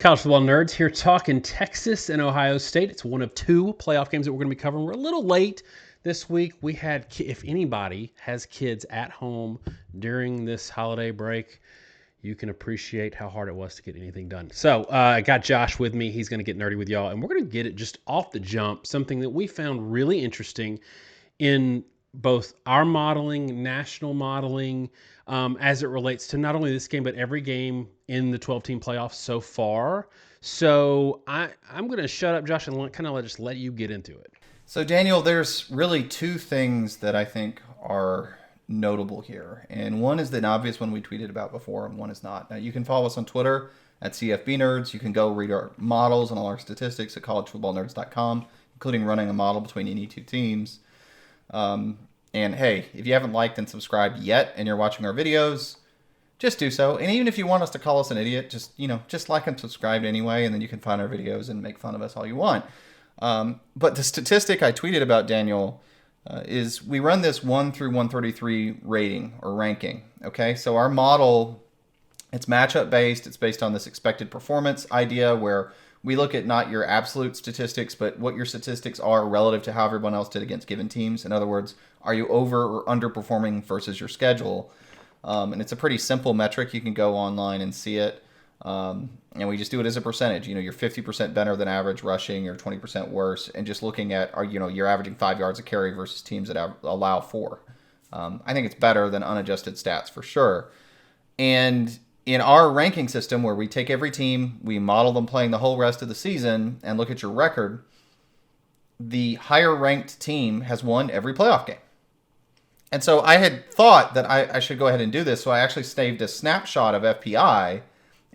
College football nerds here talking Texas and Ohio State. It's one of two playoff games that we're going to be covering. We're a little late this week. We had, if anybody has kids at home during this holiday break, you can appreciate how hard it was to get anything done. So I got Josh with me. He's going to get nerdy with y'all, and we're going to get it just off the jump, something that we found really interesting in both our modeling, national modeling, as it relates to not only this game, but every game in the 12-team playoffs so far. So I'm going to shut up, Josh, and kind of just let you get into it. So, Daniel, there's really two things that I think are notable here. And one is the obvious one we tweeted about before, and one is not. Now, you can follow us on Twitter at CFB Nerds. You can go read our models and all our statistics at collegefootballnerds.com, including running a model between any two teams. And hey, if you haven't liked and subscribed yet and you're watching our videos, just do so. And even if you want us to call us an idiot, just like and subscribe anyway, and then you can find our videos and make fun of us all you want. But the statistic I tweeted about, Daniel, is we run this 1 through 133 rating or ranking. Okay, so our model, it's matchup based. It's based on this expected performance idea where we look at not your absolute statistics, but what your statistics are relative to how everyone else did against given teams. In other words, are you over or underperforming versus your schedule? And it's a pretty simple metric. You can go online and see it. And we just do it as a percentage. You're 50% better than average rushing, or 20% worse, and just looking at, you're averaging 5 yards a carry versus teams that allow 4. I think it's better than unadjusted stats for sure. And in our ranking system, where we take every team, we model them playing the whole rest of the season, and look at your record, the higher ranked team has won every playoff game. And so I had thought that I should go ahead and do this, so I actually saved a snapshot of FPI,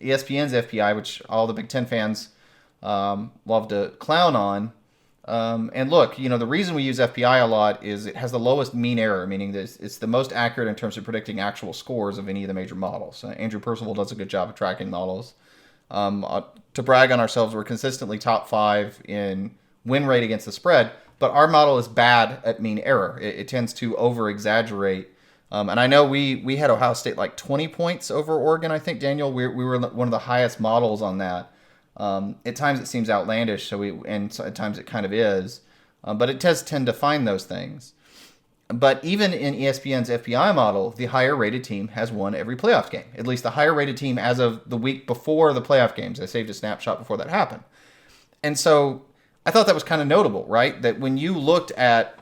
ESPN's FPI, which all the Big Ten fans love to clown on. And look, the reason we use FPI a lot is it has the lowest mean error, meaning that it's the most accurate in terms of predicting actual scores of any of the major models. Andrew Percival does a good job of tracking models. To brag on ourselves, we're consistently top 5 in win rate against the spread, but our model is bad at mean error. It tends to over-exaggerate. And I know we had Ohio State like 20 points over Oregon, I think, Daniel. We were one of the highest models on that. At times it seems outlandish, and at times it kind of is. But it does tend to find those things. But even in ESPN's FPI model, the higher rated team has won every playoff game. At least the higher rated team as of the week before the playoff games. I saved a snapshot before that happened. And so I thought that was kind of notable, right? That when you looked at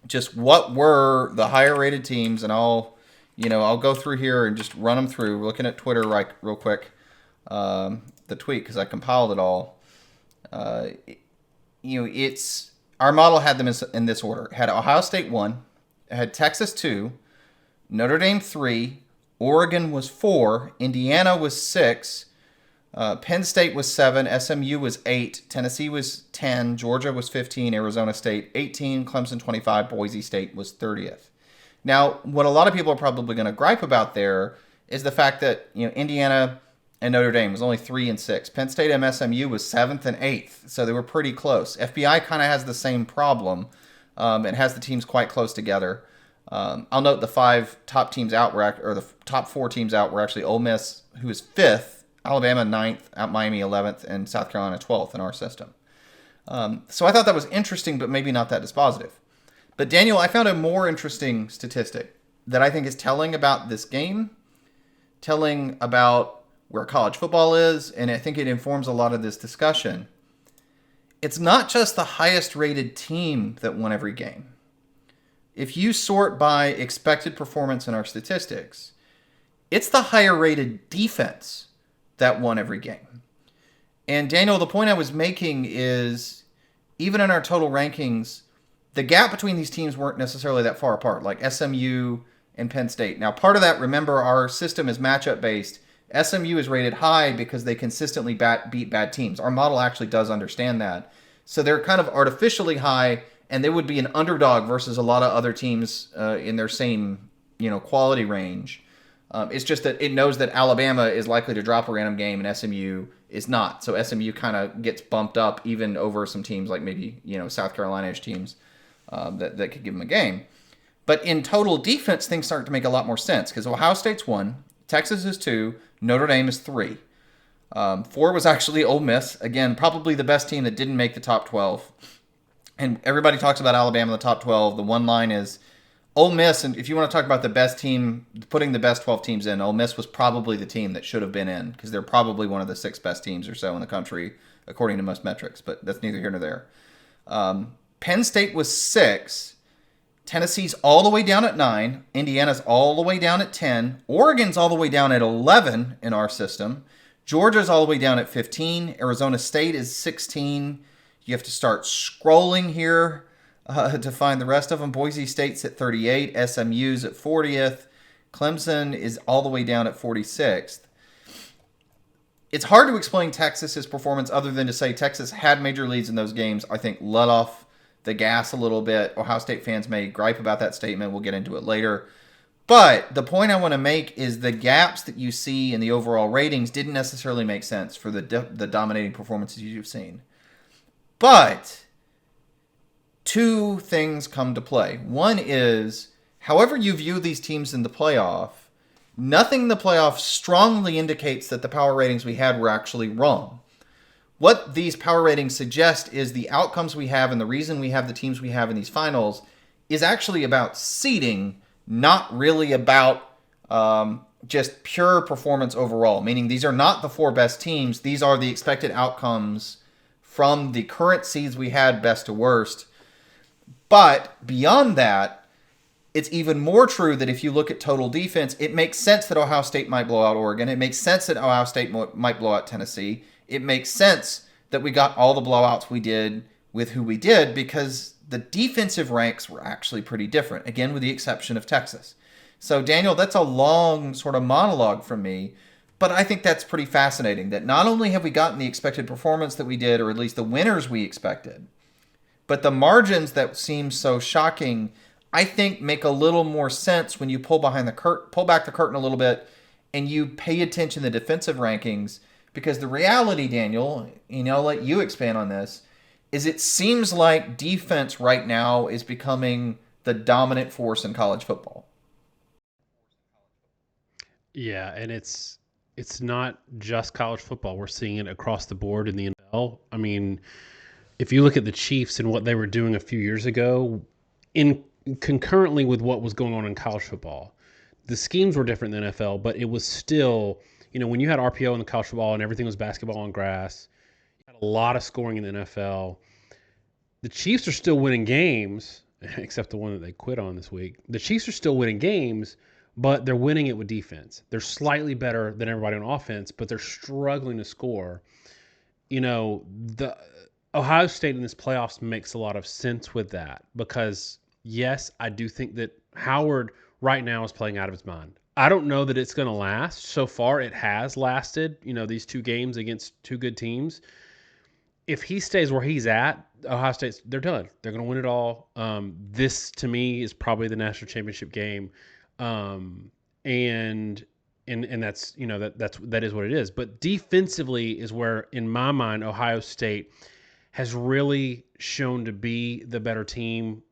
just what were the higher rated teams, and I'll go through here and just run them through. We're looking at Twitter real quick, the tweet, because I compiled it all. It's our model had them in this order. It had Ohio State 1, it had Texas 2, Notre Dame 3, Oregon was 4, Indiana was 6, Penn State was 7, SMU was 8, Tennessee was 10, Georgia was 15, Arizona State 18, Clemson 25, Boise State was 30th. Now, what a lot of people are probably going to gripe about there is the fact that Indiana and Notre Dame was only 3 and 6. Penn State and SMU was 7th and 8th, so they were pretty close. FBI kind of has the same problem. It has the teams quite close together. I'll note the 5 top teams out or the top 4 teams out were actually Ole Miss, who is 5th, Alabama 9th, Miami 11th, and South Carolina 12th in our system. So I thought that was interesting, but maybe not that dispositive. But Daniel, I found a more interesting statistic that I think is telling about this game, telling about where college football is, and I think it informs a lot of this discussion. It's not just the highest rated team that won every game. If you sort by expected performance in our statistics, it's the higher rated defense that won every game. And Daniel, the point I was making is, even in our total rankings, the gap between these teams weren't necessarily that far apart, like SMU and Penn State. Now, part of that, remember, our system is matchup based. SMU is rated high because they consistently beat bad teams. Our model actually does understand that. So they're kind of artificially high, and they would be an underdog versus a lot of other teams in their same quality range. It's just that it knows that Alabama is likely to drop a random game and SMU is not. So SMU kind of gets bumped up even over some teams like maybe South Carolina-ish teams that could give them a game. But in total defense, things start to make a lot more sense because Ohio State's 1, Texas is 2, Notre Dame is 3. Four was actually Ole Miss. Again, probably the best team that didn't make the top 12. And everybody talks about Alabama in the top 12. The one line is Ole Miss, and if you want to talk about the best team, putting the best 12 teams in, Ole Miss was probably the team that should have been in because they're probably one of the six best teams or so in the country, according to most metrics, but that's neither here nor there. Penn State was 6. Tennessee's all the way down at 9. Indiana's all the way down at 10. Oregon's all the way down at 11 in our system. Georgia's all the way down at 15. Arizona State is 16. You have to start scrolling here to find the rest of them. Boise State's at 38. SMU's at 40th. Clemson is all the way down at 46th. It's hard to explain Texas's performance other than to say Texas had major leads in those games. I think let off the gas a little bit. Ohio State fans may gripe about that statement. We'll get into it later. But the point I want to make is the gaps that you see in the overall ratings didn't necessarily make sense for the dominating performances you've seen. But two things come to play. One is, however you view these teams in the playoff, nothing in the playoff strongly indicates that the power ratings we had were actually wrong. What these power ratings suggest is the outcomes we have and the reason we have the teams we have in these finals is actually about seeding, not really about just pure performance overall. Meaning these are not the 4 best teams. These are the expected outcomes from the current seeds we had, best to worst. But beyond that, it's even more true that if you look at total defense, it makes sense that Ohio State might blow out Oregon. It makes sense that Ohio State might blow out Tennessee. It makes sense that we got all the blowouts we did with who we did because the defensive ranks were actually pretty different, again, with the exception of Texas. So, Daniel, that's a long sort of monologue from me, but I think that's pretty fascinating that not only have we gotten the expected performance that we did, or at least the winners we expected, but the margins that seem so shocking, I think make a little more sense when you pull back the curtain a little bit and you pay attention to the defensive rankings. Because the reality, Daniel, I'll let you expand on this, is it seems like defense right now is becoming the dominant force in college football. Yeah, and it's not just college football. We're seeing it across the board in the NFL. I mean, if you look at the Chiefs and what they were doing a few years ago, in concurrently with what was going on in college football, the schemes were different than the NFL, but it was still, when you had RPO in the college football and everything was basketball on grass, you had a lot of scoring in the NFL. The Chiefs are still winning games, except the one that they quit on this week. The Chiefs are still winning games, but they're winning it with defense. They're slightly better than everybody on offense, but they're struggling to score. The Ohio State in this playoffs makes a lot of sense with that because, yes, I do think that Howard right now is playing out of his mind. I don't know that it's going to last. So far, it has lasted, these 2 games against 2 good teams. If he stays where he's at, Ohio State's, they're done. They're going to win it all. This, to me, is probably the national championship game. And that's, that is what it is. But defensively is where, in my mind, Ohio State has really shown to be the better team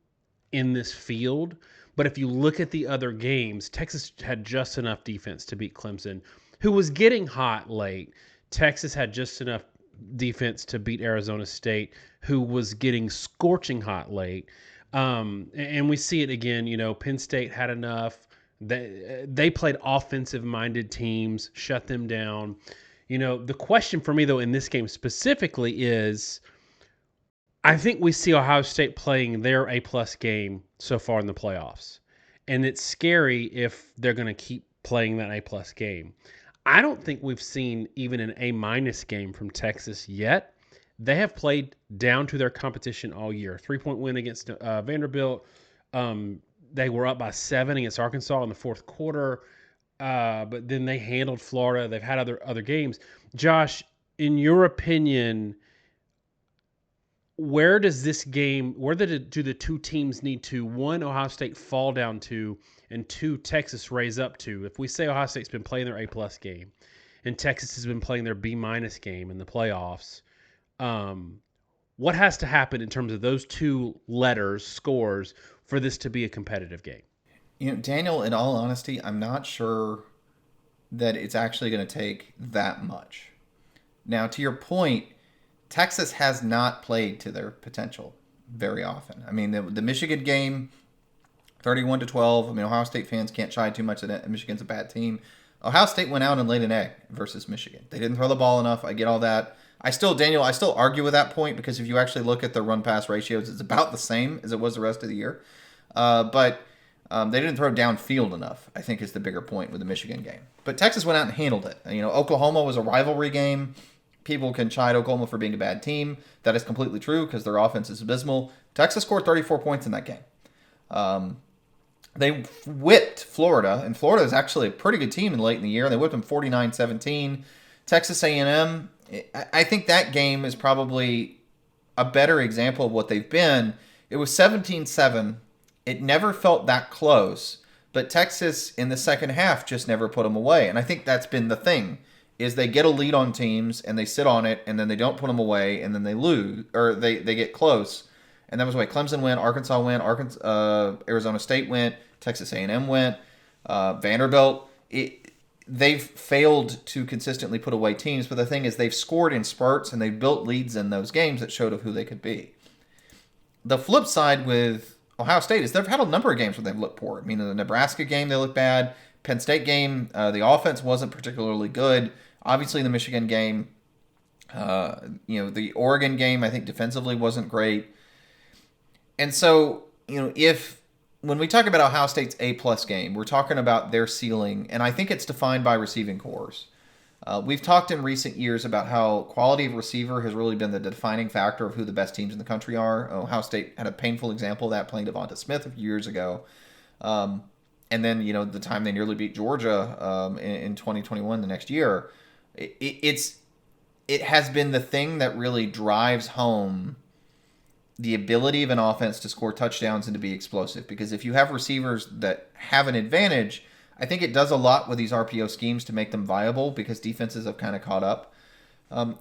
in this field. But if you look at the other games, Texas had just enough defense to beat Clemson, who was getting hot late. Texas had just enough defense to beat Arizona State, who was getting scorching hot late. And we see it again, Penn State had enough. They played offensive-minded teams, shut them down. The question for me, though, in this game specifically is, I think we see Ohio State playing their A-plus game so far in the playoffs. And it's scary if they're going to keep playing that A-plus game. I don't think we've seen even an A-minus game from Texas yet. They have played down to their competition all year. 3-point win against Vanderbilt. They were up by 7 against Arkansas in the fourth quarter. But then they handled Florida. They've had other games. Josh, in your opinion, where does this game, do the 2 teams need to, 1, Ohio State fall down to, and 2, Texas raise up to? If we say Ohio State's been playing their A-plus game and Texas has been playing their B-minus game in the playoffs, what has to happen in terms of those 2 scores, for this to be a competitive game? Daniel, in all honesty, I'm not sure that it's actually going to take that much. Now, to your point, Texas has not played to their potential very often. I mean, the Michigan game, 31-12. I mean, Ohio State fans can't chide too much that Michigan's a bad team. Ohio State went out and laid an egg versus Michigan. They didn't throw the ball enough. I get all that. I still argue with that point because if you actually look at the run-pass ratios, it's about the same as it was the rest of the year. But they didn't throw downfield enough, I think, is the bigger point with the Michigan game. But Texas went out and handled it. Oklahoma was a rivalry game. People can chide Oklahoma for being a bad team. That is completely true because their offense is abysmal. Texas scored 34 points in that game. They whipped Florida, and Florida is actually a pretty good team late in the year. They whipped them 49-17. Texas A&M, I think that game is probably a better example of what they've been. It was 17-7. It never felt that close, but Texas in the second half just never put them away. And I think that's been the thing, is they get a lead on teams, and they sit on it, and then they don't put them away, and then they lose, or they get close. And that was why Clemson went, Arkansas went, Arizona State went, Texas A&M went, Vanderbilt. They've failed to consistently put away teams, but the thing is they've scored in spurts and they've built leads in those games that showed of who they could be. The flip side with Ohio State is they've had a number of games where they've looked poor. I mean, in the Nebraska game, they looked bad. Penn State game, the offense wasn't particularly good. Obviously, the Michigan game, the Oregon game, I think defensively wasn't great. And so, when we talk about Ohio State's A-plus game, we're talking about their ceiling, and I think it's defined by receiving cores. We've talked in recent years about how quality of receiver has really been the defining factor of who the best teams in the country are. Ohio State had a painful example of that playing Devonta Smith a few years ago. And then, the time they nearly beat Georgia in 2021, the next year. It has been the thing that really drives home the ability of an offense to score touchdowns and to be explosive. Because if you have receivers that have an advantage, I think it does a lot with these RPO schemes to make them viable because defenses have kind of caught up.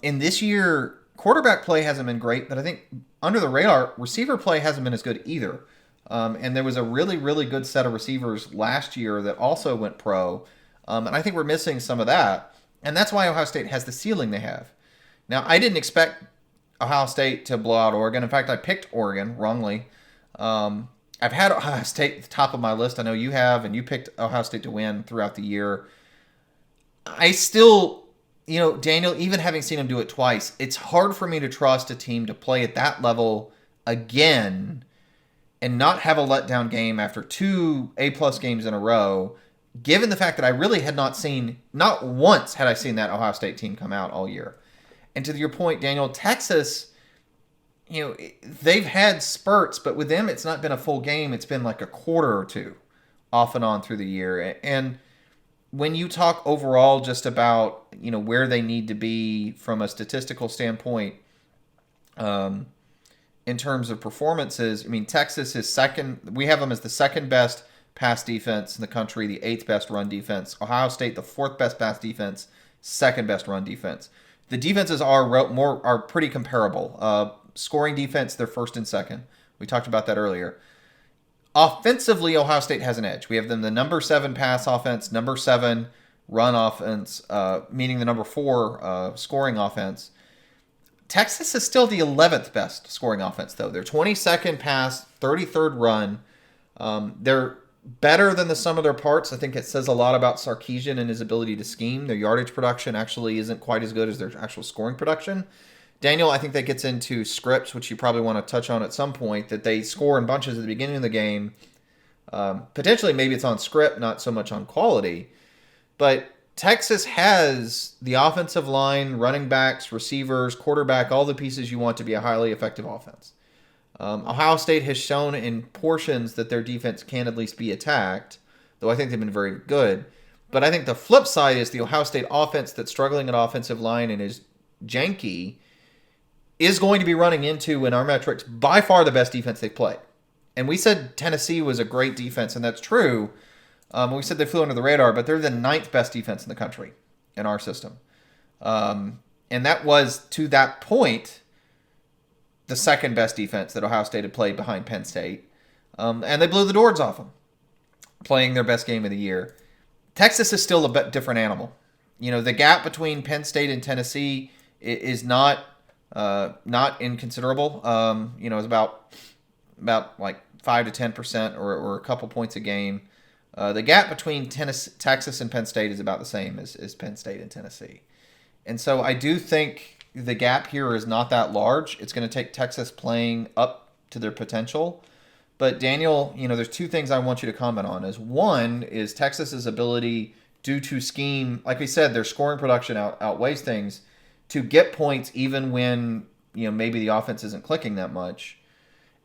In this year, quarterback play hasn't been great, but I think under the radar, receiver play hasn't been as good either. And there was a really, really good set of receivers last year that also went pro. And I think we're missing some of that. And that's why Ohio State has the ceiling they have. Now, I didn't expect Ohio State to blow out Oregon. In fact, I picked Oregon wrongly. I've had Ohio State at the top of my list. I know you have, and you picked Ohio State to win throughout the year. I still, Daniel, even having seen him do it twice, it's hard for me to trust a team to play at that level again and not have a letdown game after 2 A-plus games in a row, given the fact that I really had not once had I seen that Ohio State team come out all year. And to your point, Daniel, Texas, they've had spurts, but with them, it's not been a full game. It's been like a quarter or two off and on through the year. And when you talk overall just about, where they need to be from a statistical standpoint, in terms of performances, I mean, Texas is second. We have them as the second best pass defense in the country, the 8th best run defense. Ohio State, the 4th best pass defense, 2nd best run defense. The defenses are pretty comparable. Scoring defense, they're 1st and 2nd. We talked about that earlier. Offensively, Ohio State has an edge. We have them the number 7 pass offense, number 7 run offense, meaning the number 4 scoring offense. Texas is still the 11th best scoring offense, though. They're 22nd pass, 33rd run. They're better than the sum of their parts. I think it says a lot about Sarkisian and his ability to scheme. Their yardage production actually isn't quite as good as their actual scoring production. Daniel, I think that gets into scripts, which you probably want to touch on at some point, that they score in bunches at the beginning of the game. Potentially, maybe it's on script, not so much on quality. But Texas has the offensive line, running backs, receivers, quarterback, all the pieces you want to be a highly effective offense. Ohio State has shown in portions that their defense can at least be attacked, though I think they've been very good. But I think the flip side is the Ohio State offense that's struggling at offensive line and is janky is going to be running into, in our metrics, by far the best defense they've played. And we said Tennessee was a great defense, and that's true. We said they flew under the radar, but they're the 9th best defense in the country in our system. And that was, to that point, the 2nd best defense that Ohio State had played behind Penn State. And they blew the doors off them, playing their best game of the year. Texas is still a bit different animal. The gap between Penn State and Tennessee is not inconsiderable. It's about like 5 to 10% or a couple points a game. The gap between Texas and Penn State is about the same as Penn State and Tennessee. And so I do think the gap here is not that large. It's going to take Texas playing up to their potential. But Daniel, there's two things I want you to comment on. One is Texas's ability due to scheme, like we said, their scoring production outweighs things, to get points even when maybe the offense isn't clicking that much.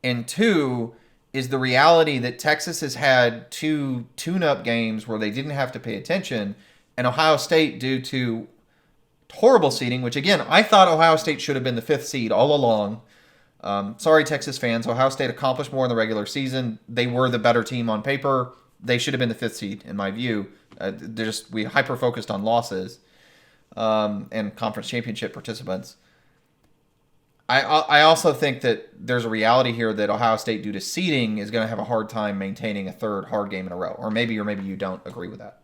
And two is the reality that Texas has had two tune-up games where they didn't have to pay attention, and Ohio State, due to horrible seeding, which again, I thought Ohio State should have been the 5th seed all along. Sorry, Texas fans. Ohio State accomplished more in the regular season. They were the better team on paper. They should have been the 5th seed, in my view. We hyper-focused on losses and conference championship participants. I also think that there's a reality here that Ohio State, due to seeding, is going to have a hard time maintaining a third hard game in a row. Or maybe you don't agree with that.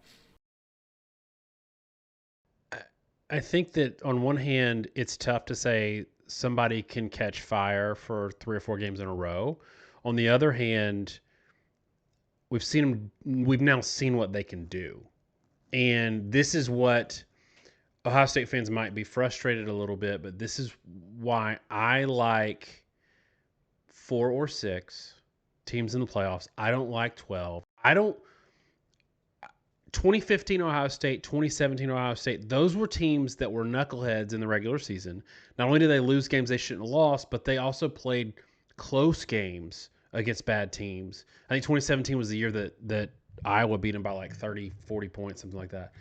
I think that on one hand, it's tough to say somebody can catch fire for 3 or 4 games in a row. On the other hand, we've now seen what they can do. And this is what Ohio State fans might be frustrated a little bit, but this is why I like 4 or 6 teams in the playoffs. I don't like 12. 2015 Ohio State, 2017 Ohio State, those were teams that were knuckleheads in the regular season. Not only did they lose games they shouldn't have lost, but they also played close games against bad teams. I think 2017 was the year that Iowa beat them by like 30, 40 points, something like that.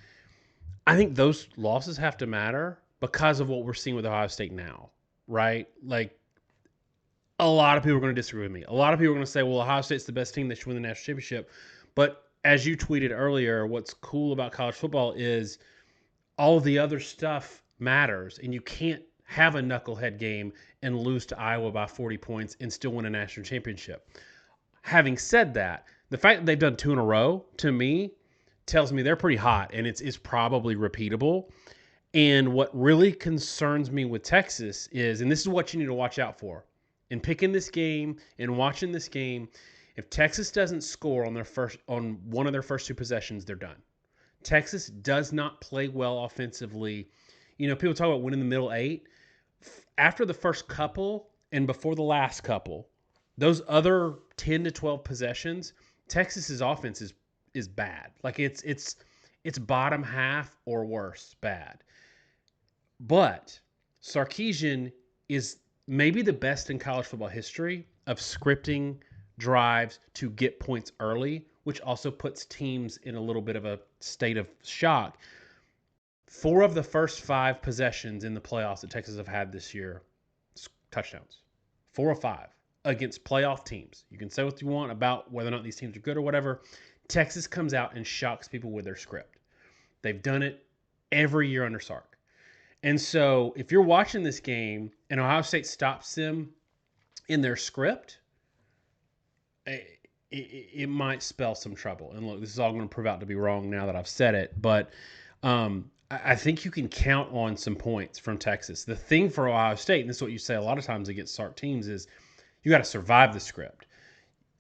I think those losses have to matter because of what we're seeing with Ohio State now, right? Like, a lot of people are going to disagree with me. A lot of people are going to say, well, Ohio State's the best team. They should win the national championship. But as you tweeted earlier, what's cool about college football is all the other stuff matters, and you can't have a knucklehead game and lose to Iowa by 40 points and still win a national championship. Having said that, the fact that they've done 2 in a row, to me, tells me they're pretty hot, and it's probably repeatable. And what really concerns me with Texas is, and this is what you need to watch out for, in picking this game and watching this game, if Texas doesn't score on one of their first 2 possessions, they're done. Texas does not play well offensively. People talk about winning the middle 8. After the first couple and before the last couple, those other 10 to 12 possessions, Texas's offense is bad. Like it's bottom half or worse bad. But Sarkisian is maybe the best in college football history of scripting drives to get points early, which also puts teams in a little bit of a state of shock. 4 of the first 5 possessions in the playoffs that Texas have had this year, touchdowns. 4 or 5 against playoff teams. You can say what you want about whether or not these teams are good or whatever. Texas comes out and shocks people with their script. They've done it every year under Sark. And so if you're watching this game and Ohio State stops them in their script, it might spell some trouble. And look, this is all going to prove out to be wrong now that I've said it. But I think you can count on some points from Texas. The thing for Ohio State, and this is what you say a lot of times against Sark teams, is you got to survive the script.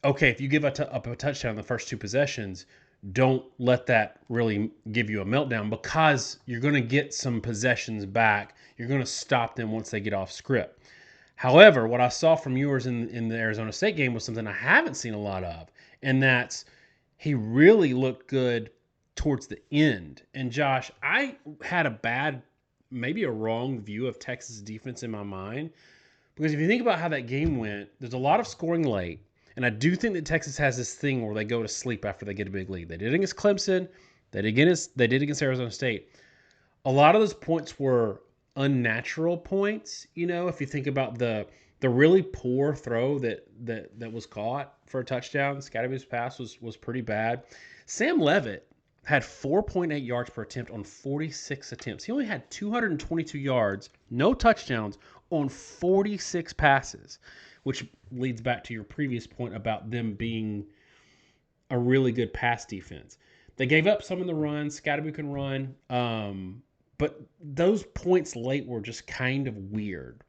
Okay, if you give up a touchdown in the first 2 possessions, don't let that really give you a meltdown because you're going to get some possessions back. You're going to stop them once they get off script. However, what I saw from Ewers in the Arizona State game was something I haven't seen a lot of, and that's he really looked good towards the end. And Josh, I had maybe a wrong view of Texas defense in my mind because if you think about how that game went, there's a lot of scoring late. And I do think that Texas has this thing where they go to sleep after they get a big lead. They did against Clemson. They did against Arizona State. A lot of those points were unnatural points. If you think about the really poor throw that was caught for a touchdown, Scatterby's pass was pretty bad. Sam Leavitt had 4.8 yards per attempt on 46 attempts. He only had 222 yards, no touchdowns, on 46 passes, which leads back to your previous point about them being a really good pass defense. They gave up some in the run. Scatterby can run. but those points late were just kind of weird.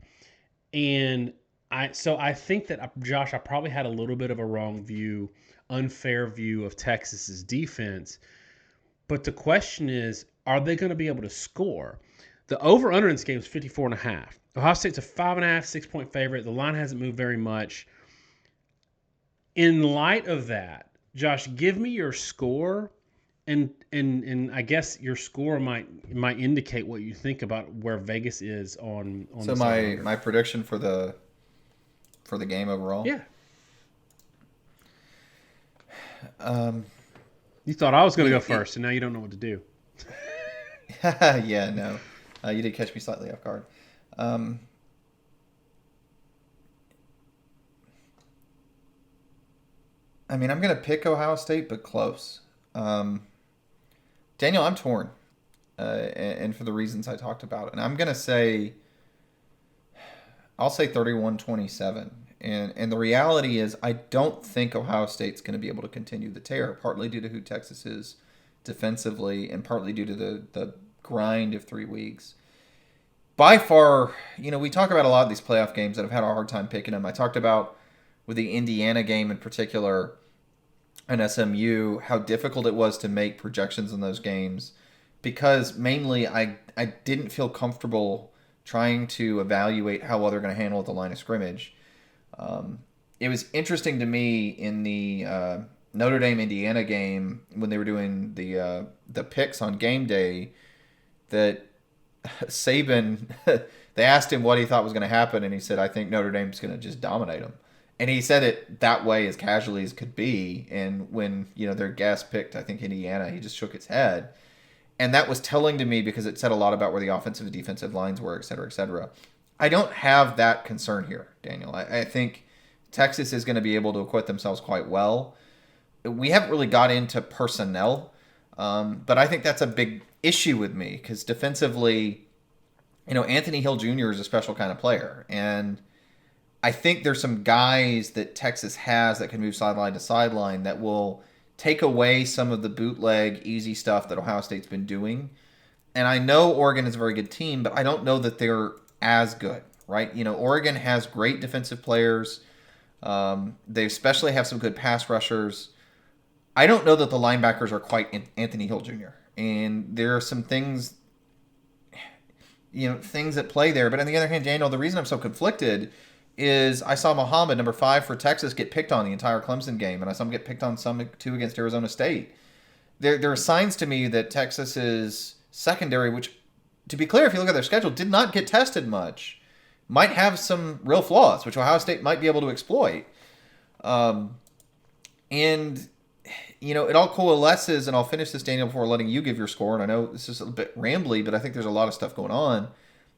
And I think that Josh, I probably had a little bit of a unfair view of Texas's defense. But the question is, are they going to be able to score? The over/under in this game is 54.5. Ohio State's a 5.5, 6-point favorite. The line hasn't moved very much. In light of that, Josh, give me your score, and I guess your score might indicate what you think about where Vegas is on. So my prediction for the game overall. Yeah. You thought I was going to go first, and now you don't know what to do. Yeah, no. You did catch me slightly off guard. I mean, I'm going to pick Ohio State, but close. Daniel, I'm torn, and for the reasons I talked about. And I'm going to say, I'll say 31-27. And the reality is, I don't think Ohio State's going to be able to continue the tear, partly due to who Texas is defensively and partly due to the grind of 3 weeks. By far, we talk about a lot of these playoff games that have had a hard time picking them. I talked about with the Indiana game in particular and SMU, how difficult it was to make projections in those games because mainly I didn't feel comfortable trying to evaluate how well they're going to handle at the line of scrimmage. It was interesting to me in the Notre Dame Indiana game when they were doing the picks on game day that Saban, they asked him what he thought was going to happen, and he said, "I think Notre Dame's going to just dominate them." And he said it that way as casually as could be. And when their guest picked, I think Indiana, he just shook his head, and that was telling to me because it said a lot about where the offensive and defensive lines were, et cetera, et cetera. I don't have that concern here, Daniel. I think Texas is going to be able to acquit themselves quite well. We haven't really got into personnel, but I think that's a big issue with me because defensively, Anthony Hill Jr. is a special kind of player. And I think there's some guys that Texas has that can move sideline to sideline that will take away some of the bootleg, easy stuff that Ohio State's been doing. And I know Oregon is a very good team, but I don't know that they're as good, right? Oregon has great defensive players. They especially have some good pass rushers. I don't know that the linebackers are quite Anthony Hill Jr. And there are some things, things at play there. But on the other hand, Daniel, the reason I'm so conflicted is I saw Muhammad, number 5 for Texas, get picked on the entire Clemson game, and I saw him get picked on some too against Arizona State. There are signs to me that Texas's secondary, which, to be clear, if you look at their schedule, did not get tested much, might have some real flaws, which Ohio State might be able to exploit. And it all coalesces, and I'll finish this, Daniel, before letting you give your score. And I know this is a bit rambly, but I think there's a lot of stuff going on.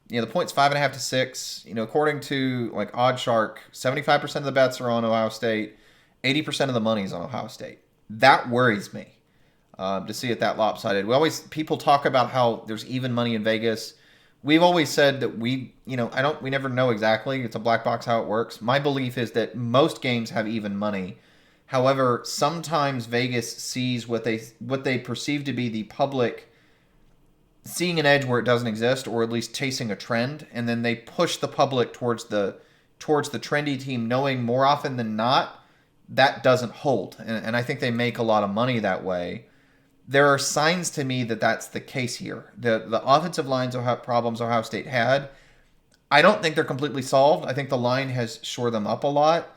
The point's 5.5 to 6. According to OddsShark, 75% of the bets are on Ohio State, 80% of the money's on Ohio State. That worries me to see it that lopsided. People talk about how there's even money in Vegas. We've always said that we never know exactly. It's a black box how it works. My belief is that most games have even money. However, sometimes Vegas sees what they perceive to be the public seeing an edge where it doesn't exist, or at least chasing a trend, and then they push the public towards the trendy team, knowing more often than not that doesn't hold. And I think they make a lot of money that way. There are signs to me that that's the case here. The offensive lines have problems Ohio State had. I don't think they're completely solved. I think the line has shored them up a lot.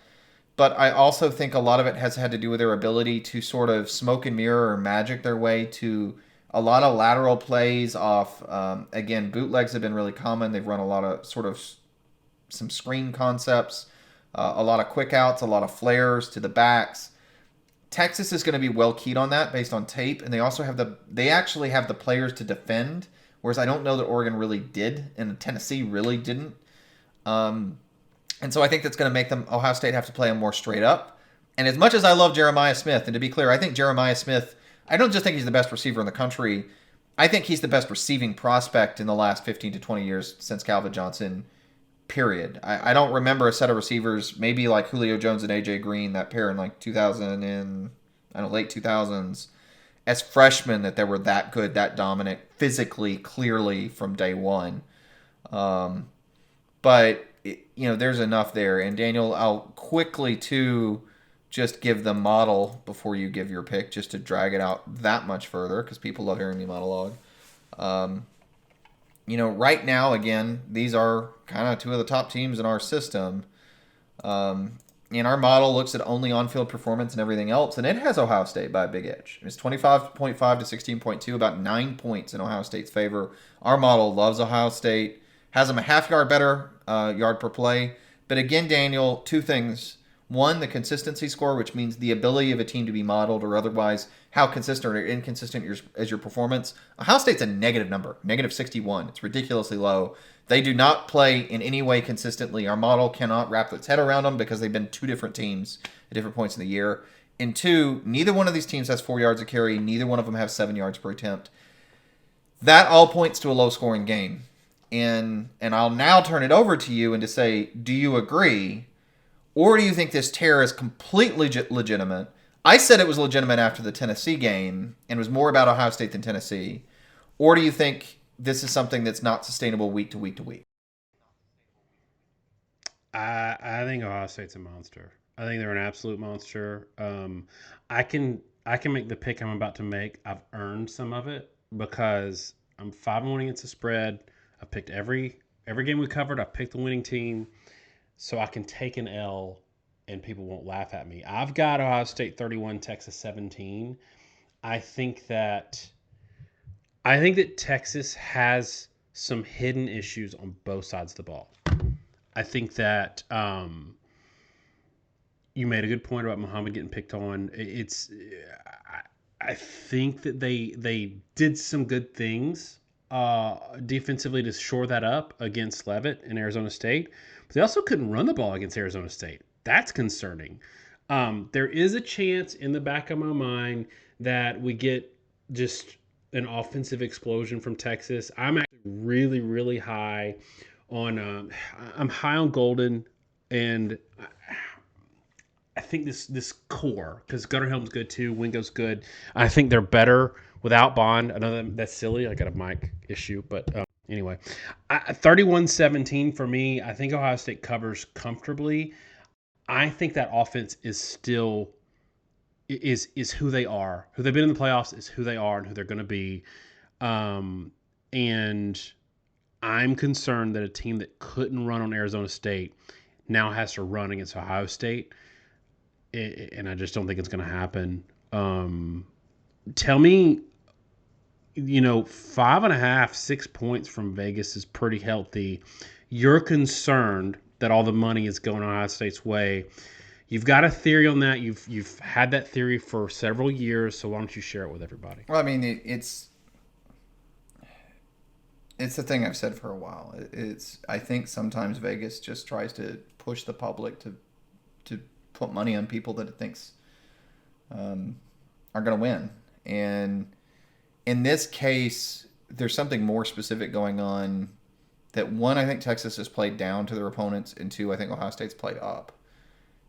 But I also think a lot of it has had to do with their ability to sort of smoke and mirror or magic their way to a lot of lateral plays off. Again, bootlegs have been really common. They've run a lot of sort of some screen concepts, a lot of quick outs, a lot of flares to the backs. Texas is going to be well keyed on that based on tape, and they actually have the players to defend, whereas I don't know that Oregon really did, and Tennessee really didn't. And so I think that's going to make Ohio State have to play them more straight up. And as much as I love Jeremiah Smith, and to be clear, I think Jeremiah Smith, I don't just think he's the best receiver in the country. I think he's the best receiving prospect in the last 15 to 20 years since Calvin Johnson, period. I don't remember a set of receivers, maybe like Julio Jones and A.J. Green, that pair in like 2000 and, late 2000s. as freshmen that they were that good, that dominant, physically, clearly from day one. But there's enough there. And Daniel, I'll quickly too just give the model before you give your pick, just to drag it out that much further, because people love hearing me monologue. Right now, again, these are kind of two of the top teams in our system. And our model looks at only on-field performance and everything else, and it has Ohio State by a big edge. It's 25.5 to 16.2, about 9 points in Ohio State's favor. Our model loves Ohio State, has them a half yard better yard per play. But again, Daniel, two things. One, the consistency score, which means the ability of a team to be modeled, or otherwise how consistent or inconsistent is your performance. Ohio State's a negative number, negative 61. It's ridiculously low. They do not play in any way consistently. Our model cannot wrap its head around them because they've been two different teams at different points in the year. And two, neither one of these teams has 4 yards a carry. Neither one of them have 7 yards per attempt. That all points to a low-scoring game. And I'll now turn it over to you and to say, do you agree? Or do you think this tear is completely legitimate? I said it was legitimate after the Tennessee game and was more about Ohio State than Tennessee. Or do you think this is something that's not sustainable week to week to week? I think Ohio State's a monster. I think they're an absolute monster. I can make the pick I'm about to make. I've earned some of it because I'm 5-1 against the spread. I picked every game we covered. I picked the winning team, so I can take an L and people won't laugh at me. I've got Ohio State 31, Texas 17. I think that Texas has some hidden issues on both sides of the ball. I think that you made a good point about Muhammad getting picked on. I think that they did some good things defensively to shore that up against Leavitt in Arizona State, but they also couldn't run the ball against Arizona State. That's concerning. There is a chance in the back of my mind that we get just an offensive explosion from Texas. I'm actually really, really high on. I'm high on Golden, and I think this core, because Gutterhelm's good too, Wingo's good. I think they're better without Bond. I know that's silly. I got a mic issue, but anyway, 31-17 for me. I think Ohio State covers comfortably. I think that offense is still is who they are. Who they've been in the playoffs is who they are and who they're going to be. And I'm concerned that a team that couldn't run on Arizona State now has to run against Ohio State. And I just don't think it's going to happen. Tell me, 5.5, 6 points from Vegas is pretty healthy. You're concerned that all the money is going Ohio State's way. You've got a theory on that. You've had that theory for several years, so why don't you share it with everybody? Well, I mean, it's the thing I've said for a while. I think sometimes Vegas just tries to push the public to put money on people that it thinks are going to win. And in this case, there's something more specific going on. That one, I think Texas has played down to their opponents, and two, I think Ohio State's played up.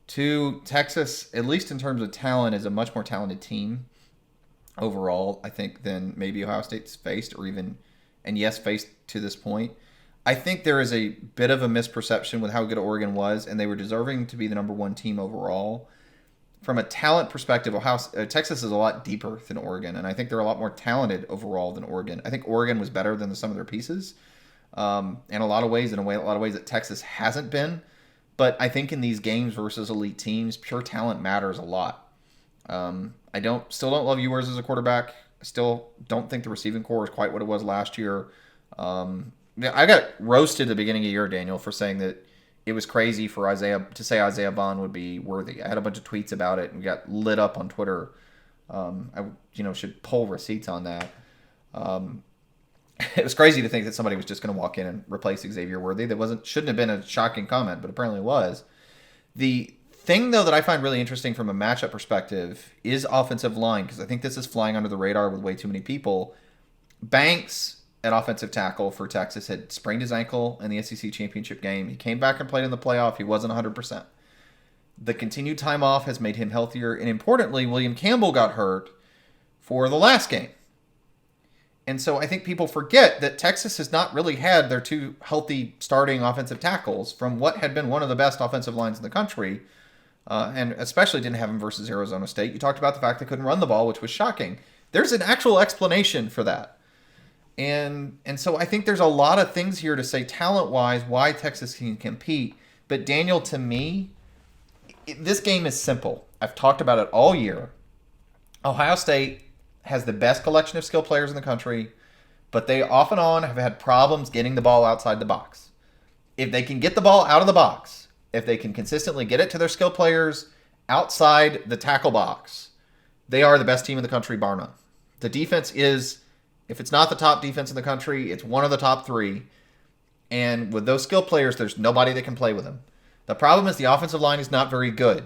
Two, Texas, at least in terms of talent, is a much more talented team overall, I think, than maybe Ohio State's faced, or even, and yes, faced to this point. I think there is a bit of a misperception with how good Oregon was, and they were deserving to be the number one team overall. From a talent perspective, Texas is a lot deeper than Oregon, and I think they're a lot more talented overall than Oregon. I think Oregon was better than the sum of their pieces. In a lot of ways that Texas hasn't been. But I think in these games versus elite teams, pure talent matters a lot. I still don't love Ewers as a quarterback. I still don't think the receiving core is quite what it was last year. I got roasted at the beginning of the year, Daniel, for saying that it was crazy for Isaiah Bond would be worthy. I had a bunch of tweets about it and got lit up on Twitter. I should pull receipts on that. It was crazy to think that somebody was just going to walk in and replace Xavier Worthy. Shouldn't have been a shocking comment, but apparently it was. The thing, though, that I find really interesting from a matchup perspective is offensive line, because I think this is flying under the radar with way too many people. Banks, at offensive tackle for Texas, had sprained his ankle in the SEC championship game. He came back and played in the playoff. He wasn't 100%. The continued time off has made him healthier, and importantly, William Campbell got hurt for the last game. And so I think people forget that Texas has not really had their two healthy starting offensive tackles from what had been one of the best offensive lines in the country, and especially didn't have them versus Arizona State. You talked about the fact they couldn't run the ball, which was shocking. There's an actual explanation for that. And so I think there's a lot of things here to say talent-wise why Texas can compete. But Daniel, to me, this game is simple. I've talked about it all year. Ohio State has the best collection of skill players in the country, but they off and on have had problems getting the ball outside the box. If they can get the ball out of the box, if they can consistently get it to their skill players outside the tackle box, they are the best team in the country, bar none. The defense is, if it's not the top defense in the country, it's one of the top three. And with those skill players, there's nobody that can play with them. The problem is the offensive line is not very good.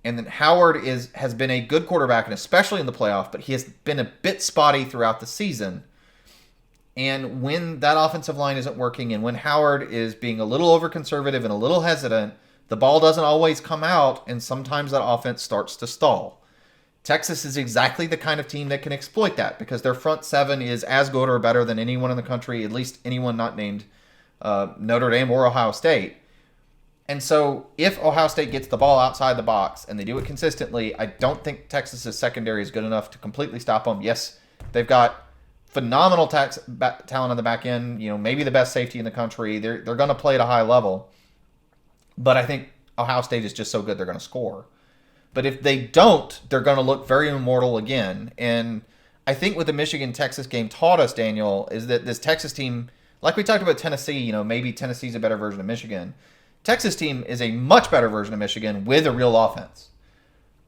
And then Howard has been a good quarterback, and especially in the playoff, but he has been a bit spotty throughout the season. And when that offensive line isn't working, and when Howard is being a little over-conservative and a little hesitant, the ball doesn't always come out, and sometimes that offense starts to stall. Texas is exactly the kind of team that can exploit that because their front seven is as good or better than anyone in the country, at least anyone not named Notre Dame or Ohio State. And so if Ohio State gets the ball outside the box and they do it consistently, I don't think Texas's secondary is good enough to completely stop them. Yes, they've got phenomenal talent on the back end, maybe the best safety in the country. They're going to play at a high level. But I think Ohio State is just so good they're going to score. But if they don't, they're going to look very immortal again. And I think what the Michigan-Texas game taught us, Daniel, is that this Texas team, like we talked about Tennessee, maybe Tennessee's a better version of Michigan. Texas team is a much better version of Michigan with a real offense.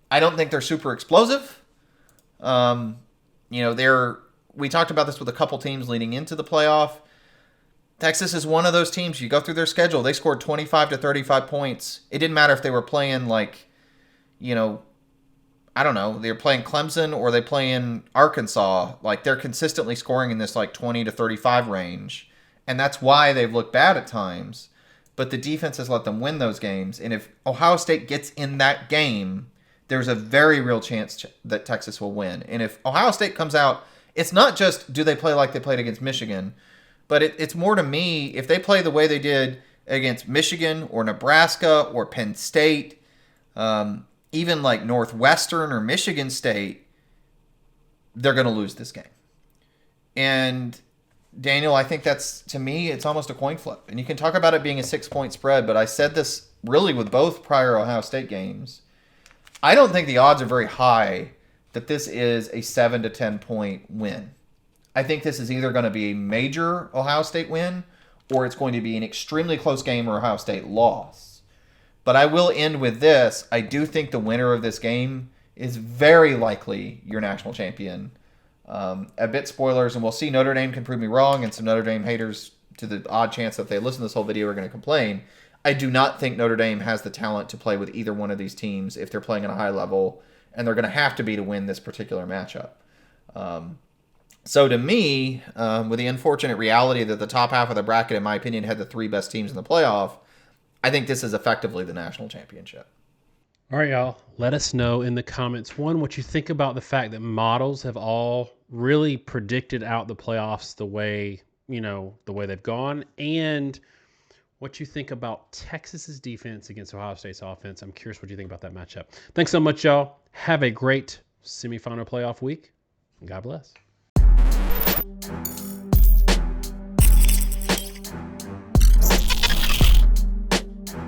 I don't think they're super explosive. We talked about this with a couple teams leading into the playoff. Texas is one of those teams. You go through their schedule, they scored 25 to 35 points. It didn't matter if they were playing I don't know, they're playing Clemson or they playing Arkansas. They're consistently scoring in this 20 to 35 range. And that's why they've looked bad at times. But the defense has let them win those games. And if Ohio State gets in that game, there's a very real chance that Texas will win. And if Ohio State comes out, it's not just do they play like they played against Michigan, but it's more to me, if they play the way they did against Michigan or Nebraska or Penn State, even Northwestern or Michigan State, they're going to lose this game. And Daniel, I think that's, to me, it's almost a coin flip. And you can talk about it being a 6-point spread, but I said this really with both prior Ohio State games. I don't think the odds are very high that this is a 7 to 10 point win. I think this is either going to be a major Ohio State win or it's going to be an extremely close game or Ohio State loss. But I will end with this. I do think the winner of this game is very likely your national champion. A bit spoilers, and we'll see. Notre Dame can prove me wrong, and some Notre Dame haters, to the odd chance that they listen to this whole video, are going to complain. I do not think Notre Dame has the talent to play with either one of these teams if they're playing at a high level, and they're going to have to be to win this particular matchup. So to me, with the unfortunate reality that the top half of the bracket, in my opinion, had the three best teams in the playoff, I think this is effectively the national championship. All right, y'all. Let us know in the comments, one, what you think about the fact that models have all really predicted out the playoffs the way they've gone, and what you think about Texas's defense against Ohio State's offense. I'm curious what you think about that matchup. Thanks so much, y'all. Have a great semifinal playoff week, and God bless.